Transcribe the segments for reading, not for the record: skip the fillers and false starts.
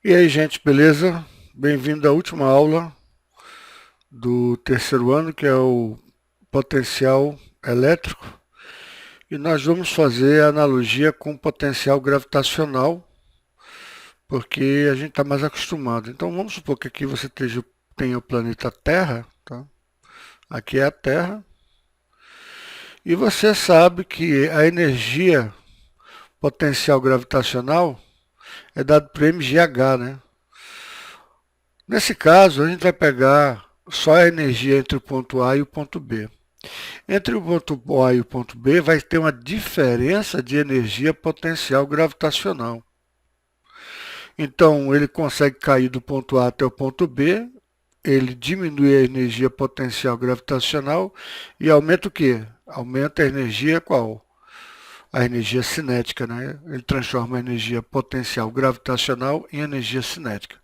E aí, gente, beleza? Bem-vindo à última aula do terceiro ano, que é o potencial elétrico. E nós vamos fazer a analogia com o potencial gravitacional, porque a gente está mais acostumado. Então, vamos supor que aqui você tenha o planeta Terra, tá? Aqui é a Terra. E você sabe que a energia potencial gravitacional é dada por mgh, né? Nesse caso, a gente vai pegar só a energia entre o ponto A e o ponto B. Entre o ponto A e o ponto B vai ter uma diferença de energia potencial gravitacional. Então, ele consegue cair do ponto A até o ponto B, ele diminui a energia potencial gravitacional e aumenta o quê? Aumenta a energia qual? A energia cinética, né? Ele transforma a energia potencial gravitacional em energia cinética.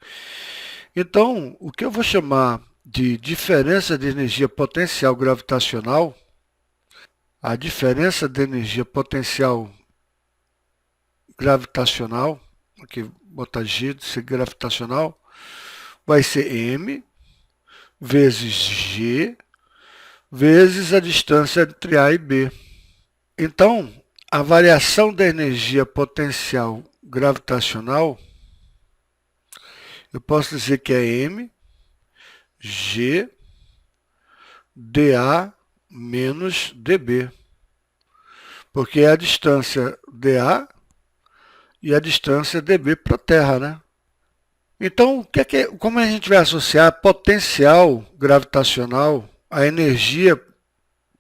Então, o que eu vou chamar de diferença de energia potencial gravitacional, a diferença de energia potencial gravitacional, aqui botar G de ser gravitacional, vai ser M vezes G vezes a distância entre A e B. Então, a variação da energia potencial gravitacional, eu posso dizer que é M, G, dA menos dB, porque é a distância dA e a distância dB para a Terra, né? Então, como a gente vai associar potencial gravitacional à energia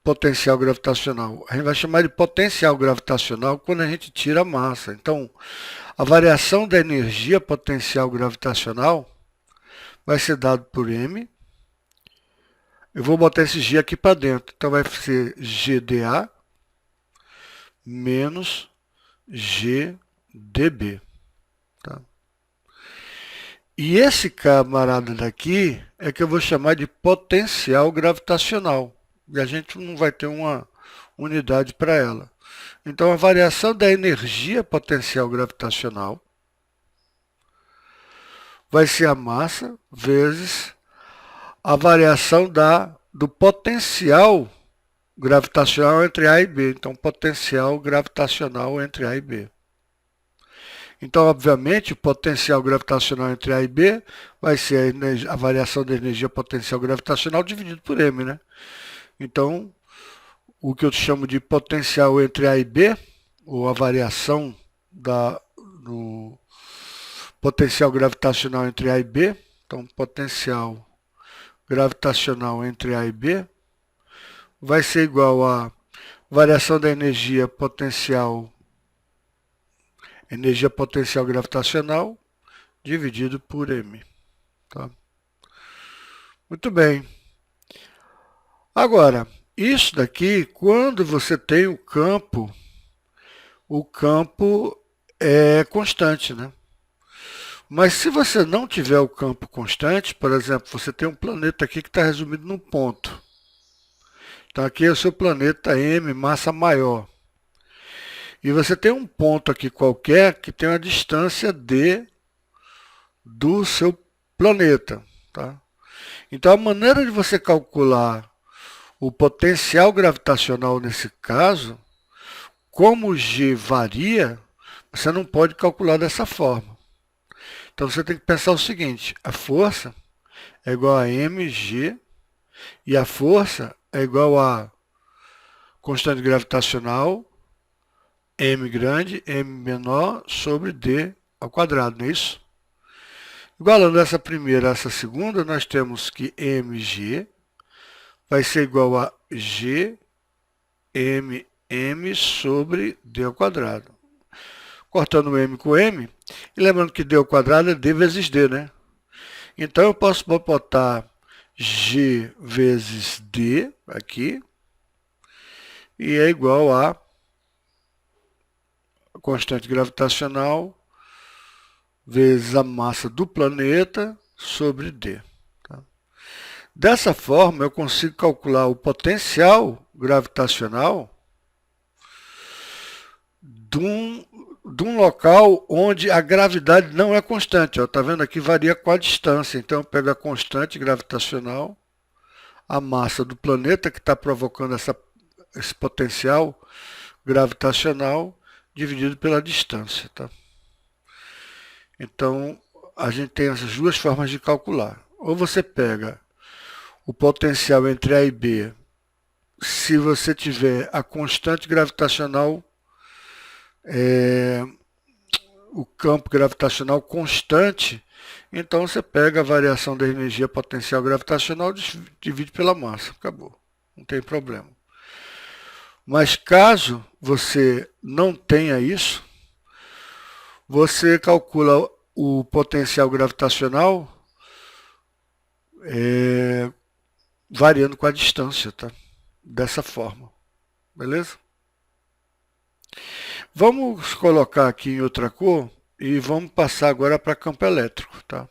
potencial gravitacional? A gente vai chamar de potencial gravitacional quando a gente tira a massa. Então, a variação da energia potencial gravitacional vai ser dada por M. Eu vou botar esse G aqui para dentro. Então, vai ser GdA menos GdB. Tá? E esse camarada daqui é que eu vou chamar de potencial gravitacional. E a gente não vai ter uma unidade para ela. Então, a variação da energia potencial gravitacional vai ser a massa vezes a variação do potencial gravitacional entre A e B. Então, potencial gravitacional entre A e B. Então, obviamente, o potencial gravitacional entre A e B vai ser a variação da energia potencial gravitacional dividido por M, né? Então, o que eu chamo de potencial entre A e B, ou a variação do potencial gravitacional entre A e B, então potencial gravitacional entre A e B, vai ser igual a variação da energia potencial gravitacional dividido por M. Tá? Muito bem. Agora, isso daqui, quando você tem o campo é constante, né? Mas se você não tiver o campo constante, por exemplo, você tem um planeta aqui que está resumido num ponto. Então aqui é o seu planeta M, massa maior. E você tem um ponto aqui qualquer que tem uma distância D do seu planeta. Tá? Então a maneira de você calcular o potencial gravitacional nesse caso, como o G varia, você não pode calcular dessa forma. Então você tem que pensar o seguinte, a força é igual a mg e a força é igual a constante gravitacional m grande, m menor sobre d ao quadrado, não é isso? Igualando essa primeira a essa segunda, nós temos que mg vai ser igual a g m sobre d ao quadrado. Cortando m com m, e lembrando que d ao quadrado é d vezes d, né? Então eu posso botar g vezes d aqui, e é igual a constante gravitacional vezes a massa do planeta sobre d. Tá? Dessa forma, eu consigo calcular o potencial gravitacional de um local onde a gravidade não é constante. Está vendo aqui? Varia com a distância. Então eu pego a constante gravitacional, a massa do planeta que está provocando esse potencial gravitacional, dividido pela distância. Tá? Então a gente tem essas duas formas de calcular. Ou você pega o potencial entre A e B, se você tiver a constante gravitacional, o campo gravitacional constante, então você pega a variação da energia potencial gravitacional e divide pela massa. Acabou. Não tem problema. Mas caso você não tenha isso, você calcula o potencial gravitacional variando com a distância, tá? Dessa forma. Beleza? Vamos colocar aqui em outra cor e vamos passar agora para campo elétrico, tá?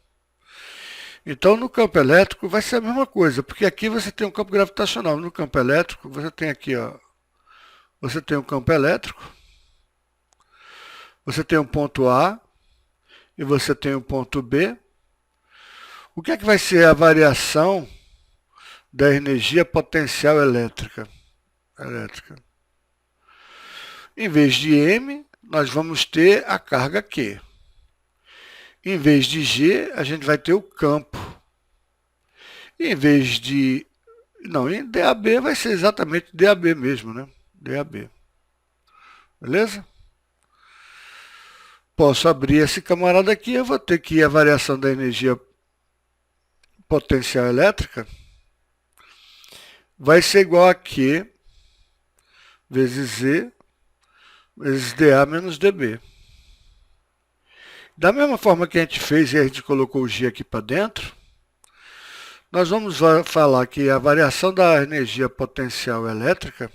Então, no campo elétrico vai ser a mesma coisa, porque aqui você tem um campo gravitacional. No campo elétrico, você tem aqui, ó, você tem um campo elétrico, você tem um ponto A e você tem um ponto B. O que é que vai ser a variação da energia potencial elétrica? Em vez de M, nós vamos ter a carga Q. Em vez de G, a gente vai ter o campo. Em vez de... Não, em DAB vai ser exatamente DAB mesmo, né? DAB. Beleza? Posso abrir esse camarada aqui, eu vou ter que a variação da energia potencial elétrica vai ser igual a Q vezes Z vezes dA menos dB. Da mesma forma que a gente fez e a gente colocou o G aqui para dentro, nós vamos falar que a variação da energia potencial elétrica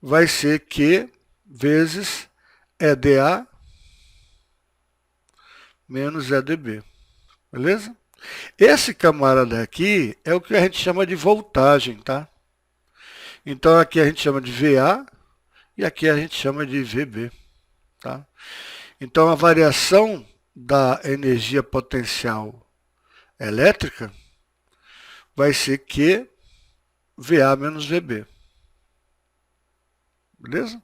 vai ser Q vezes EdA menos EdB. Beleza? Esse camarada aqui é o que a gente chama de voltagem, tá? Então aqui a gente chama de VA e aqui a gente chama de VB. Tá? Então a variação da energia potencial elétrica vai ser Q VA menos VB. Beleza?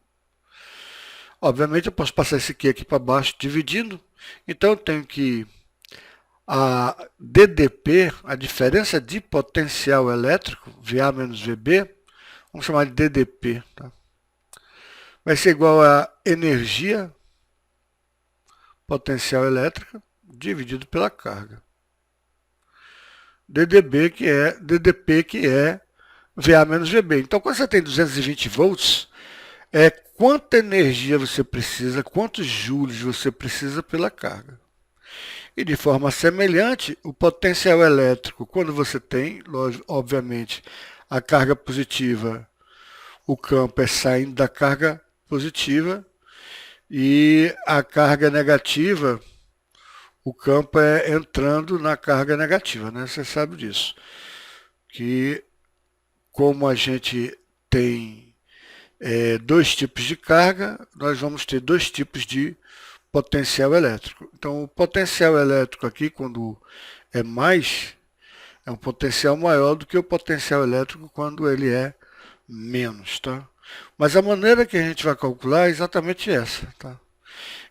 Obviamente eu posso passar esse Q aqui para baixo dividindo. Então eu tenho que a DDP, a diferença de potencial elétrico, VA menos VB, vamos chamar de DDP, tá? Vai ser igual a energia potencial elétrica dividido pela carga. DDP que é VA menos VB. Então, quando você tem 220 volts, é quanta energia você precisa, quantos joules você precisa pela carga. E de forma semelhante, o potencial elétrico, quando você tem, obviamente, a carga positiva, o campo é saindo da carga positiva e a carga negativa, o campo é entrando na carga negativa, né? Você sabe disso. Que como a gente tem dois tipos de carga, nós vamos ter dois tipos de potencial elétrico. Então o potencial elétrico aqui, quando é mais, é um potencial maior do que o potencial elétrico quando ele é menos, tá? Mas a maneira que a gente vai calcular é exatamente essa, tá?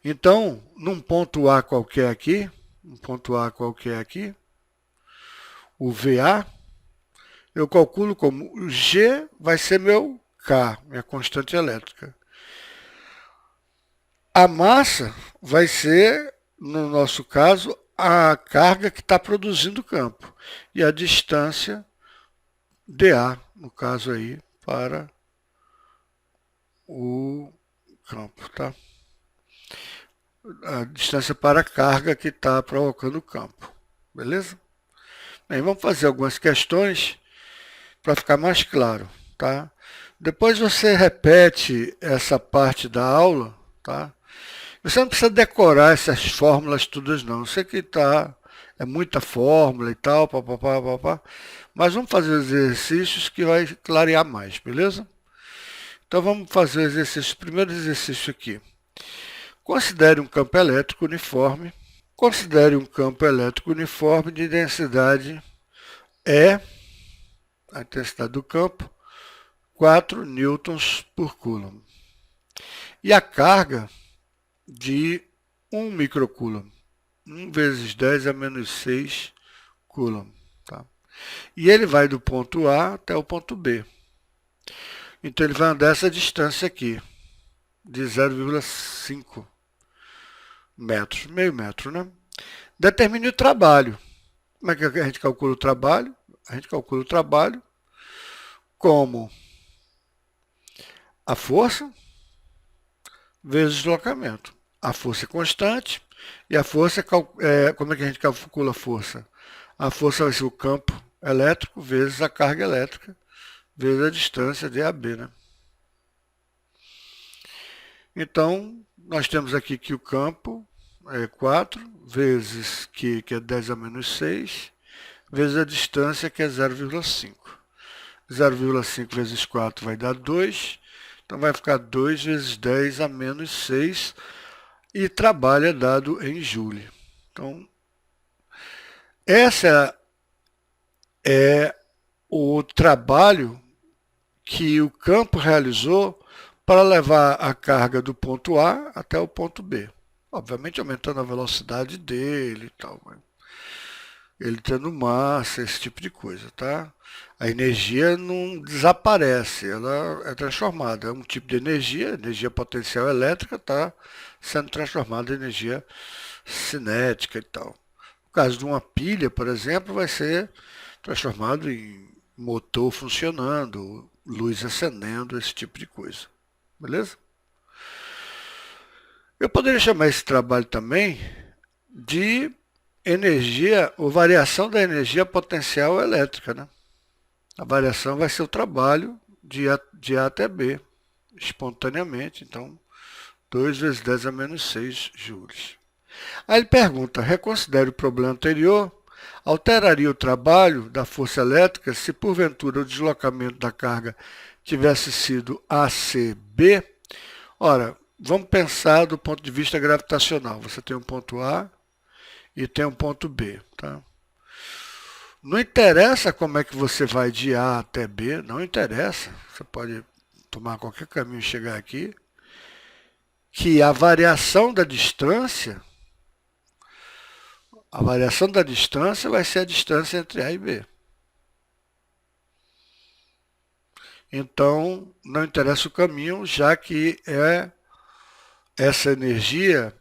Então, num ponto A qualquer aqui, o VA, eu calculo como G vai ser meu K, minha constante elétrica. A massa vai ser, no nosso caso, a carga que está produzindo o campo. E a distância dA, no caso aí, para o campo, tá? A distância para a carga que está provocando o campo, beleza? Bem, vamos fazer algumas questões para ficar mais claro, tá? Depois você repete essa parte da aula, tá? Você não precisa decorar essas fórmulas todas não, eu sei que é muita fórmula e tal, mas vamos fazer os exercícios que vai clarear mais, beleza? Então vamos fazer o exercício, o primeiro exercício aqui. Considere um campo elétrico uniforme. Considere um campo elétrico uniforme de densidade E, a intensidade do campo, 4 newtons por coulomb. E a carga de 1 microcoulomb. 1 vezes 10 a menos 6 coulomb. Tá? E ele vai do ponto A até o ponto B. Então ele vai andar essa distância aqui, de 0,5 metros, meio metro, né? Determine o trabalho. Como é que a gente calcula o trabalho? A gente calcula o trabalho como a força vezes o deslocamento. A força é constante e a força, como é que a gente calcula a força? A força vai ser o campo elétrico vezes a carga elétrica, vezes a distância de AB, né? Então, nós temos aqui que o campo é 4 vezes Q, que é 10 a menos 6, vezes a distância, que é 0,5. 0,5 vezes 4 vai dar 2, então vai ficar 2 vezes 10 a menos 6, e trabalho é dado em joule. Então, essa é o trabalho que o campo realizou para levar a carga do ponto A até o ponto B. Obviamente aumentando a velocidade dele e tal. Ele tendo massa, esse tipo de coisa, tá? A energia não desaparece, ela é transformada. É um tipo de energia potencial elétrica está sendo transformada em energia cinética e tal. No caso de uma pilha, por exemplo, vai ser transformado em motor funcionando, luz acendendo, esse tipo de coisa. Beleza? Eu poderia chamar esse trabalho também de energia, ou variação da energia potencial elétrica, né? A variação vai ser o trabalho de A até B, espontaneamente. Então, 2 vezes 10 a menos 6 joules. Aí ele pergunta, reconsidere o problema anterior, alteraria o trabalho da força elétrica se porventura o deslocamento da carga tivesse sido ACB? Ora, vamos pensar do ponto de vista gravitacional. Você tem um ponto A e tem um ponto B, tá? Não interessa como é que você vai de A até B, não interessa. Você pode tomar qualquer caminho e chegar aqui. Que a variação da distância vai ser a distância entre A e B. Então, não interessa o caminho, já que essa energia,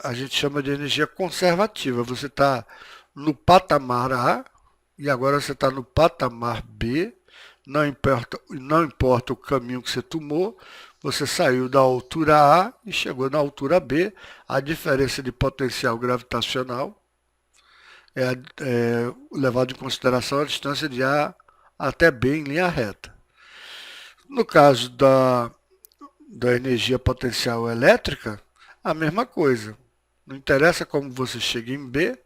a gente chama de energia conservativa. Você está no patamar A e agora você está no patamar B. Não importa o caminho que você tomou, você saiu da altura A e chegou na altura B. A diferença de potencial gravitacional é levado em consideração a distância de A até B em linha reta. No caso da energia potencial elétrica, a mesma coisa. Não interessa como você chega em B,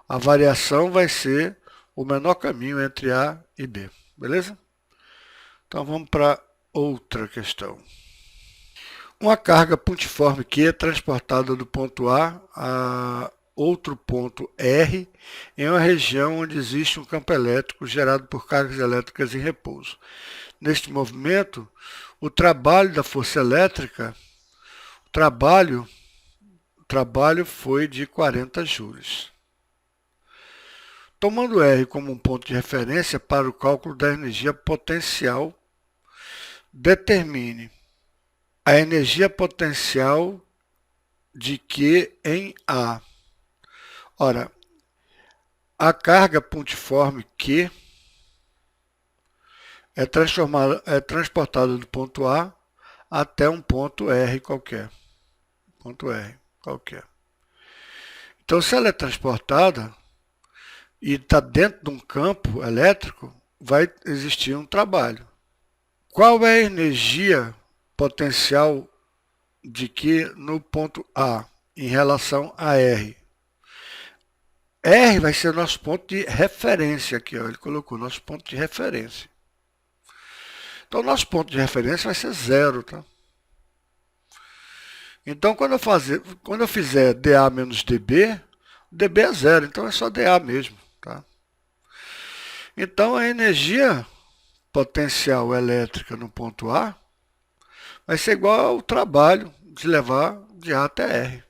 a variação vai ser o menor caminho entre A e B. Beleza? Então vamos para outra questão. Uma carga pontiforme Q é transportada do ponto A a outro ponto R em uma região onde existe um campo elétrico gerado por cargas elétricas em repouso. Neste movimento, o trabalho da força elétrica, o trabalho foi de 40 joules. Tomando R como um ponto de referência para o cálculo da energia potencial, determine a energia potencial de Q em A. Ora, a carga pontiforme Q é transportada do ponto A até um ponto R qualquer. Então, se ela é transportada e está dentro de um campo elétrico, vai existir um trabalho. Qual é a energia potencial de Q no ponto A em relação a R? R vai ser o nosso ponto de referência aqui, ó. Ele colocou nosso ponto de referência. Então, nosso ponto de referência vai ser zero, tá? Então, quando eu fizer dA menos dB, dB é zero, então é só dA mesmo, tá? Então, a energia potencial elétrica no ponto A vai ser igual ao trabalho de levar de A até R,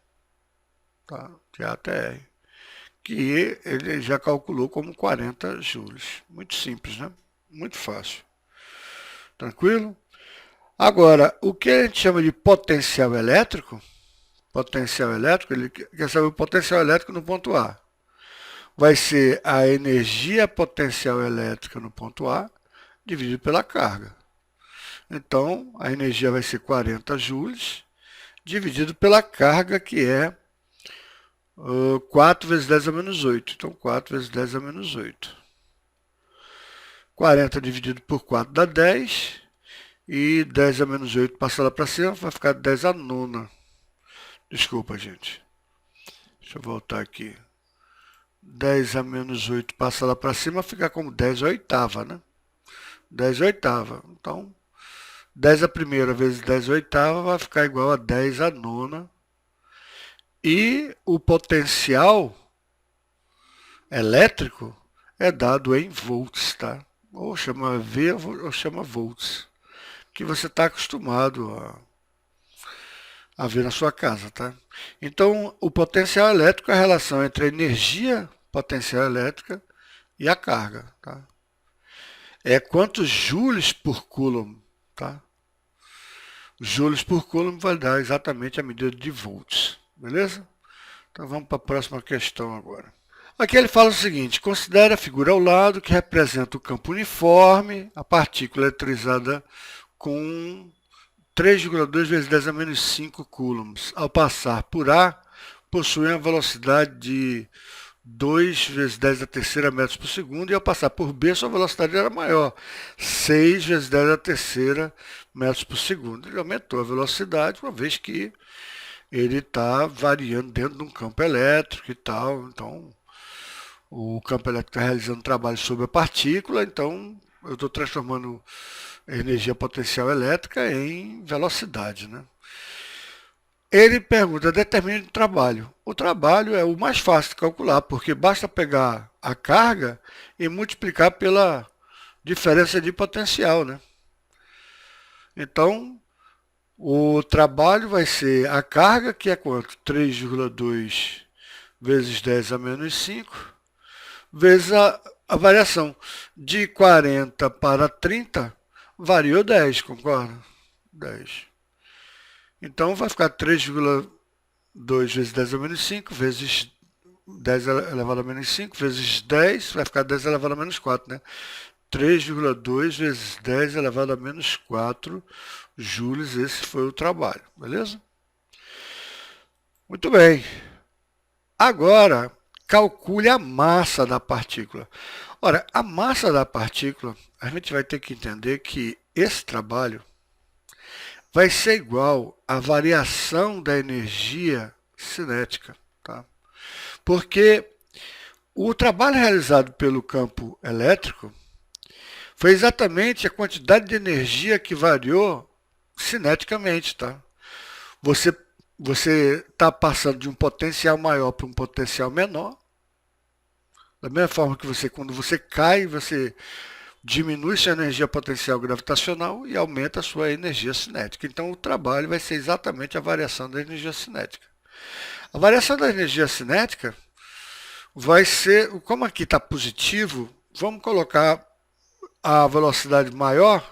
tá? De A até R, que ele já calculou como 40 joules. Muito simples, né? Muito fácil. Tranquilo? Agora, o que a gente chama de potencial elétrico, ele quer saber o potencial elétrico no ponto A. Vai ser a energia potencial elétrica no ponto A dividido pela carga. Então, a energia vai ser 40 joules dividido pela carga, que é 4 vezes 10 a menos 8. Então, 4 vezes 10 a menos 8. 40 dividido por 4 dá 10. E 10 a menos 8 passa lá para cima, vai ficar 10 a nona. Desculpa, gente. Deixa eu voltar aqui. 10 a menos 8 passa lá para cima, fica como 10 a oitava, né? 10 a oitava. Então, 10 a primeira vezes 10 a oitava vai ficar igual a 10 a nona. E o potencial elétrico é dado em volts, tá? Ou chama V ou chama volts, que você está acostumado a ver na sua casa, tá? Então, o potencial elétrico é a relação entre a energia potencial elétrica e a carga, tá? É quantos joules por coulomb, tá? Joules por coulomb vai dar exatamente a medida de volts, beleza? Então vamos para a próxima questão agora. Aqui ele fala o seguinte: considere a figura ao lado que representa o campo uniforme, a partícula eletrizada com 3,2 vezes 10 a menos 5 coulombs. Ao passar por A, possui uma velocidade de 2 vezes 10 a terceira metros por segundo, e ao passar por B, sua velocidade era maior, 6 vezes 10 a terceira metros por segundo. Ele aumentou a velocidade, uma vez que ele está variando dentro de um campo elétrico e tal. Então, o campo elétrico está realizando trabalho sobre a partícula, então eu estou transformando a energia potencial elétrica em velocidade, né? Ele pergunta, determine o trabalho. O trabalho é o mais fácil de calcular, porque basta pegar a carga e multiplicar pela diferença de potencial, né? Então, o trabalho vai ser a carga, que é quanto? 3,2 vezes 10 a menos 5, vezes a variação. De 40 para 30, variou 10, concorda? 10. Então, vai ficar 3,2 vezes 10 a menos 5, vezes 10 elevado a menos 5, vezes 10, vai ficar 10 elevado a menos 4, né? 3,2 vezes 10 elevado a menos 4 joules, esse foi o trabalho, beleza? Muito bem. Agora, calcule a massa da partícula. Ora, a massa da partícula, a gente vai ter que entender que esse trabalho vai ser igual à variação da energia cinética, tá? Porque o trabalho realizado pelo campo elétrico foi exatamente a quantidade de energia que variou cineticamente, tá? Você está passando de um potencial maior para um potencial menor. Da mesma forma que quando você cai, você diminui sua energia potencial gravitacional e aumenta a sua energia cinética. Então, o trabalho vai ser exatamente a variação da energia cinética. A variação da energia cinética vai ser, como aqui está positivo, vamos colocar a velocidade maior,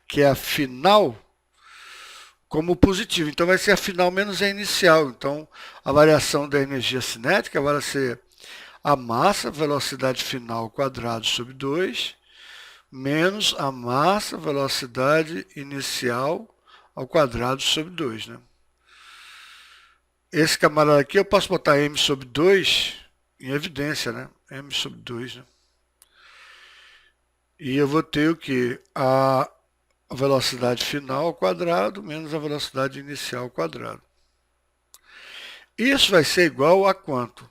que é a final, como positivo. Então, vai ser a final menos a inicial. Então, a variação da energia cinética vai ser a massa, velocidade final ao quadrado sobre 2, menos a massa, velocidade inicial ao quadrado sobre 2, né? Esse camarada aqui eu posso botar m sobre 2 em evidência, né? M sobre 2, né? E eu vou ter o que? A velocidade final ao quadrado menos a velocidade inicial ao quadrado. Isso vai ser igual a quanto?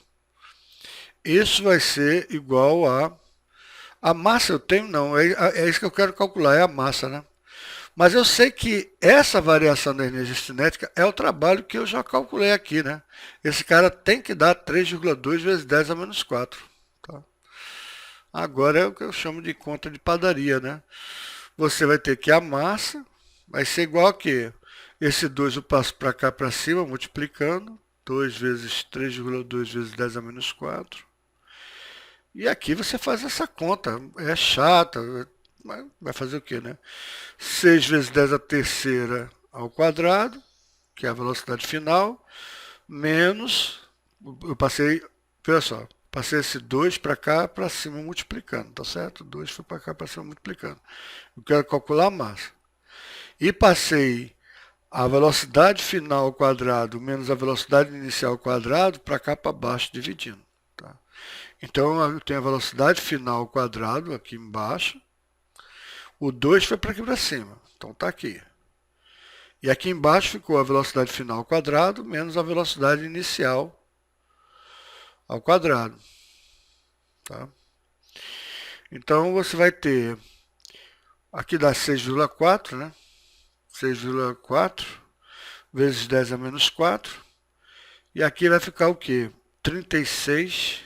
Isso vai ser igual a massa eu tenho, não, é isso que eu quero calcular, é a massa, né? Mas eu sei que essa variação da energia cinética é o trabalho que eu já calculei aqui, né? Esse cara tem que dar 3,2 vezes 10 a menos 4. Tá? Agora é o que eu chamo de conta de padaria, né? Você vai ter que a massa vai ser igual a quê? Esse 2 eu passo para cá para cima, multiplicando. 2 vezes 3,2 vezes 10 a menos 4. E aqui você faz essa conta. É chata, mas vai fazer o quê, né? 6 vezes 10 a terceira ao quadrado, que é a velocidade final, menos, eu passei, olha só, passei esse 2 para cá, para cima multiplicando, tá certo? 2 foi para cá, para cima multiplicando. Eu quero calcular a massa. E passei a velocidade final ao quadrado menos a velocidade inicial ao quadrado para cá para baixo, dividindo. Tá? Então eu tenho a velocidade final ao quadrado aqui embaixo. O 2 foi para aqui para cima. Então está aqui. E aqui embaixo ficou a velocidade final ao quadrado menos a velocidade inicial ao quadrado. Tá? Então você vai ter, aqui dá 6,4, né? 6,4 vezes 10 a menos 4. E aqui vai ficar o quê? 36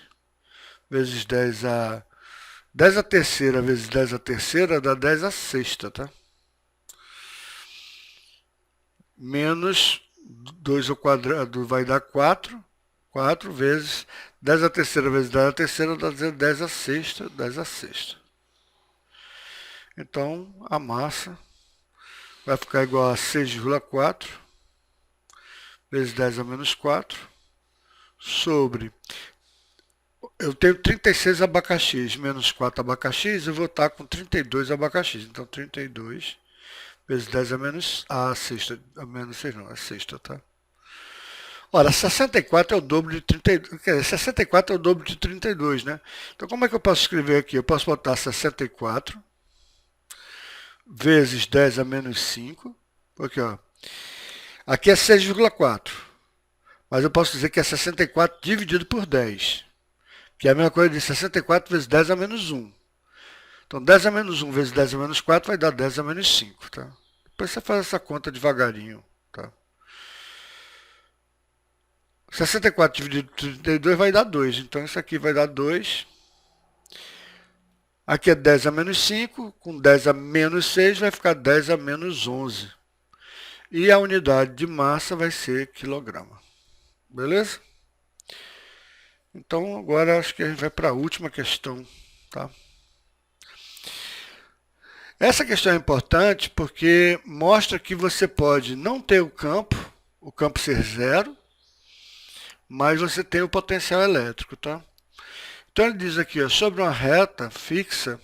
vezes 10 a terceira vezes 10 a terceira dá 10 a sexta, tá? Menos 2 ao quadrado vai dar 4. 4 vezes 10 a terceira vezes 10 a terceira dá 10 a sexta, 10 a sexta. Então, a massa vai ficar igual a 6,4 vezes 10 a menos 4 sobre... Eu tenho 36 abacaxis menos 4 abacaxis, eu vou estar com 32 abacaxis. Então, 32 vezes 10 a menos... a sexta, a menos 6 não, a sexta, tá? Ora, 64 é o dobro de 32, quer dizer, 64 é o dobro de 32, né? Então, como é que eu posso escrever aqui? Eu posso botar 64 vezes 10 a menos 5, porque, ó, aqui é 6,4, mas eu posso dizer que é 64 dividido por 10, que é a mesma coisa de 64 vezes 10 a menos 1. Então, 10 a menos 1 vezes 10 a menos 4 vai dar 10 a menos 5, tá? Depois você faz essa conta devagarinho, tá? 64 dividido por 32 vai dar 2. Então, isso aqui vai dar 2. Aqui é 10 a menos 5. Com 10 a menos 6 vai ficar 10 a menos 11. E a unidade de massa vai ser quilograma. Beleza? Então, agora acho que a gente vai para a última questão. Tá? Essa questão é importante porque mostra que você pode não ter o campo ser zero, mas você tem o potencial elétrico, tá? Então ele diz aqui, ó, sobre uma reta fixa,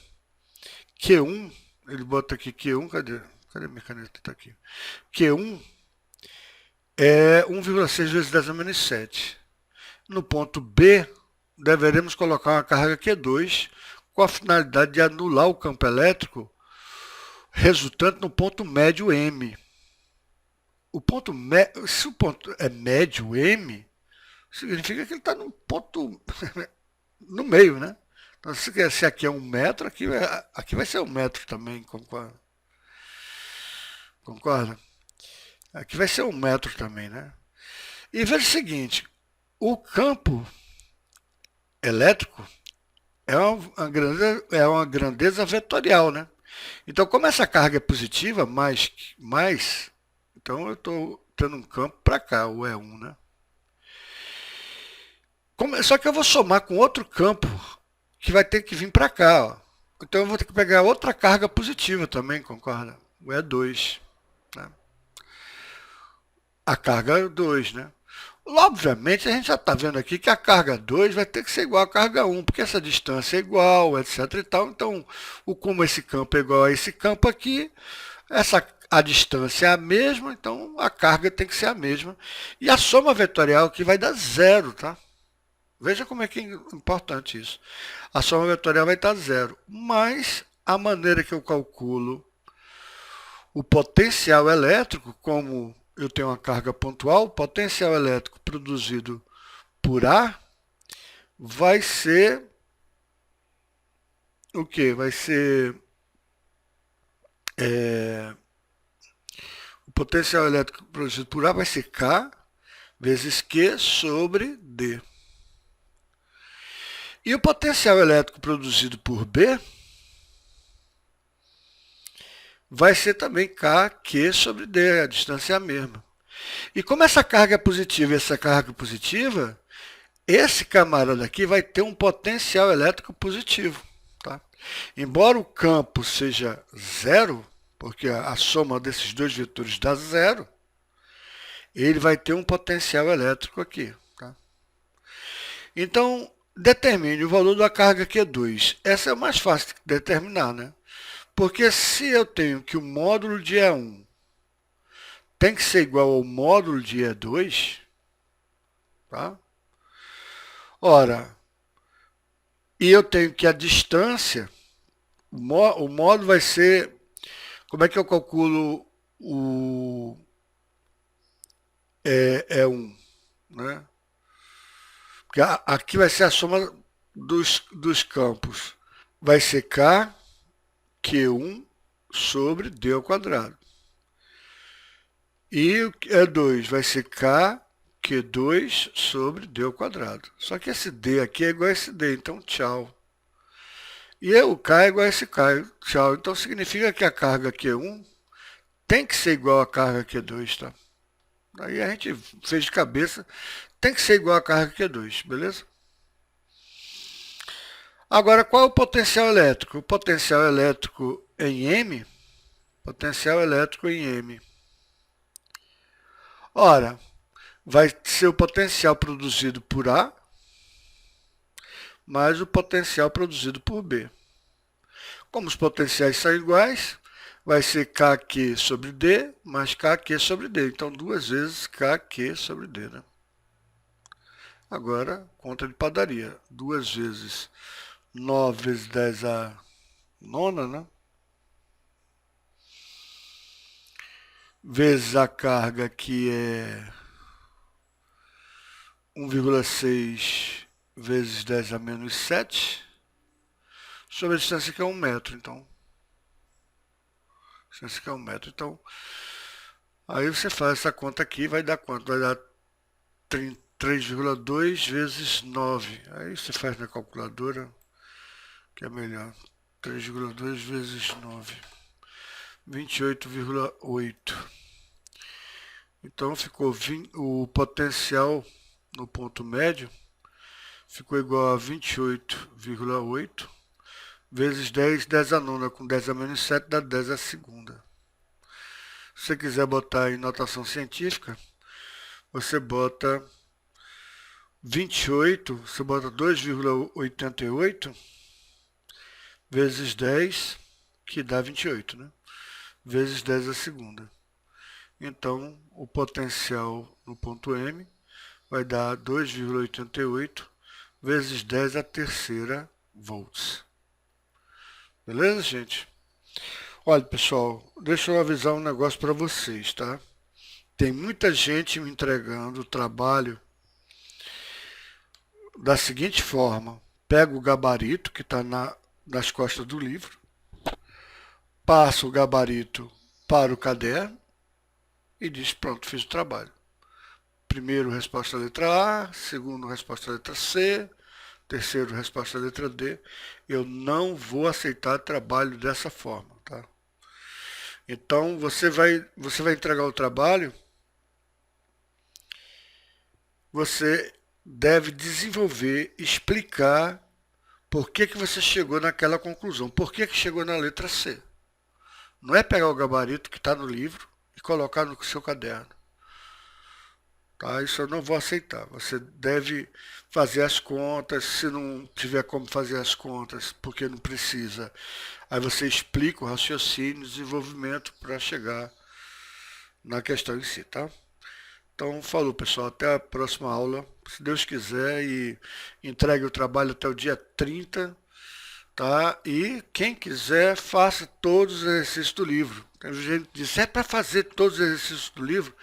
Q1, ele bota aqui Q1, cadê minha caneta? Tá aqui. Q1 é 1,6 vezes 10 a menos 7. No ponto B, deveremos colocar uma carga Q2 com a finalidade de anular o campo elétrico resultante no ponto médio M. Se o ponto é médio M, significa que ele está no ponto no meio, né? Então, se aqui é 1 metro, aqui vai ser 1 metro também, concorda? Concorda? Aqui vai ser 1 metro também, né? E veja o seguinte, o campo elétrico é uma grandeza vetorial, né? Então, como essa carga é positiva, então eu estou tendo um campo para cá, o E1, né? Só que eu vou somar com outro campo que vai ter que vir para cá, ó. Então eu vou ter que pegar outra carga positiva também, concorda? O E2, né? A carga 2, né? Obviamente, a gente já está vendo aqui que a carga 2 vai ter que ser igual à carga 1, porque essa distância é igual, etc. e tal. Então, como esse campo é igual a esse campo aqui, a distância é a mesma, então a carga tem que ser a mesma. E a soma vetorial aqui vai dar zero, tá? Veja como é que é importante isso. A soma vetorial vai estar zero, mas a maneira que eu calculo o potencial elétrico, como eu tenho uma carga pontual, o potencial elétrico produzido por A vai ser o quê? Vai ser potencial elétrico produzido por A vai ser K vezes Q sobre D. E o potencial elétrico produzido por B vai ser também KQ sobre D, a distância é a mesma. E como essa carga é positiva e essa carga é positiva, esse camarada aqui vai ter um potencial elétrico positivo. Tá? Embora o campo seja zero, porque a soma desses dois vetores dá zero, ele vai ter um potencial elétrico aqui. Tá? Então, determine o valor da carga Q2. Essa é mais fácil de determinar, né? Porque se eu tenho que o módulo de E1 tem que ser igual ao módulo de E2, tá? Ora, e eu tenho que a distância, o módulo vai ser, como é que eu calculo o E1, né? Porque aqui vai ser a soma dos campos. Vai ser K, Q1 sobre D ao quadrado. E o E2 vai ser K, Q2 sobre D ao quadrado. Só que esse D aqui é igual a esse D, então tchau. E o K é igual a esse K, tchau. Então significa que a carga Q1 tem que ser igual à carga Q2, tá? Aí a gente fez de cabeça, tem que ser igual à carga Q2, beleza? Agora, qual é o potencial elétrico? O potencial elétrico em M, potencial elétrico em M. Ora, vai ser o potencial produzido por A mais o potencial produzido por B. Como os potenciais são iguais, vai ser KQ sobre D mais KQ sobre D. Então, duas vezes KQ sobre D, né? Agora, conta de padaria. 2 vezes 9 vezes 10 a nona, né? Vezes a carga que é 1,6 vezes 10 a menos 7, sobre a distância que é 1 metro, então. A distância que é 1 metro, então. Aí você faz essa conta aqui, vai dar quanto? Vai dar 3,2 vezes 9. Aí você faz na calculadora, que é melhor. 3,2 vezes 9. 28,8. Então ficou o potencial no ponto médio ficou igual a 28,8 vezes 10, 10 a nona, com 10 a menos 7 dá 10 a segunda. Se você quiser botar em notação científica, você bota 28, você bota 2,88 vezes 10, que dá 28, né? Vezes 10 a segunda. Então, o potencial no ponto M vai dar 2,88 vezes 10 a terceira volts. Beleza, gente? Olha, pessoal, deixa eu avisar um negócio para vocês, tá? Tem muita gente me entregando o trabalho da seguinte forma. Pega o gabarito que está nas costas do livro, passa o gabarito para o caderno e diz, pronto, fiz o trabalho. Primeiro, resposta à letra A, segundo, resposta à letra C, terceiro, resposta à letra D. Eu não vou aceitar trabalho dessa forma, tá? Então, você vai entregar o trabalho, você deve desenvolver, explicar por que você chegou naquela conclusão, por que chegou na letra C. Não é pegar o gabarito que está no livro e colocar no seu caderno. Tá? Isso eu não vou aceitar. Você deve fazer as contas, se não tiver como fazer as contas, porque não precisa, aí você explica o raciocínio, o desenvolvimento para chegar na questão em si, tá? Então, falou, pessoal, até a próxima aula, se Deus quiser, e entregue o trabalho até o dia 30, tá? E quem quiser, faça todos os exercícios do livro. Tem gente que diz, é para fazer todos os exercícios do livro?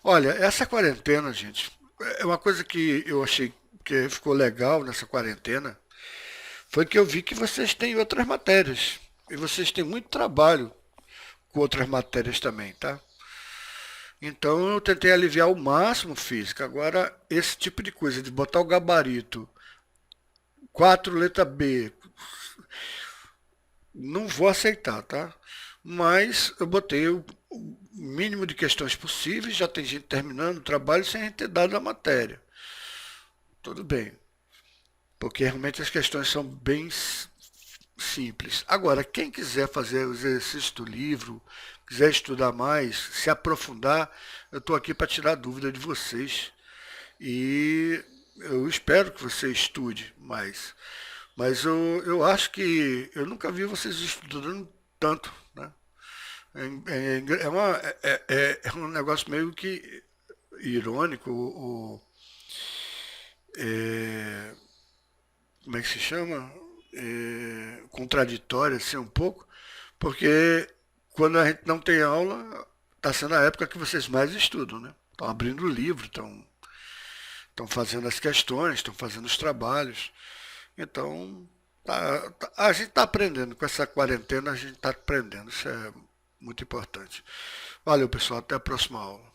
Olha, essa quarentena, gente, é uma coisa que eu achei que ficou legal nessa quarentena, foi que eu vi que vocês têm outras matérias. E vocês têm muito trabalho com outras matérias também, tá? Então eu tentei aliviar o máximo física. Agora, esse tipo de coisa, de botar o gabarito, 4 letra B, não vou aceitar, tá? Mas eu botei o mínimo de questões possíveis, já tem gente terminando o trabalho sem a gente ter dado a matéria. Tudo bem, porque realmente as questões são bem simples. Agora, quem quiser fazer os exercícios do livro, quiser estudar mais, se aprofundar, eu estou aqui para tirar dúvida de vocês e eu espero que você estude mais. Mas eu acho que eu nunca vi vocês estudando tanto, né? É um negócio meio que irônico, é, como é que se chama? Contraditório, assim, um pouco, porque quando a gente não tem aula, está sendo a época que vocês mais estudam, né? Estão abrindo o livro, estão fazendo as questões, estão fazendo os trabalhos. Então, a gente está aprendendo. Com essa quarentena, a gente está aprendendo. Isso é muito importante. Valeu, pessoal. Até a próxima aula.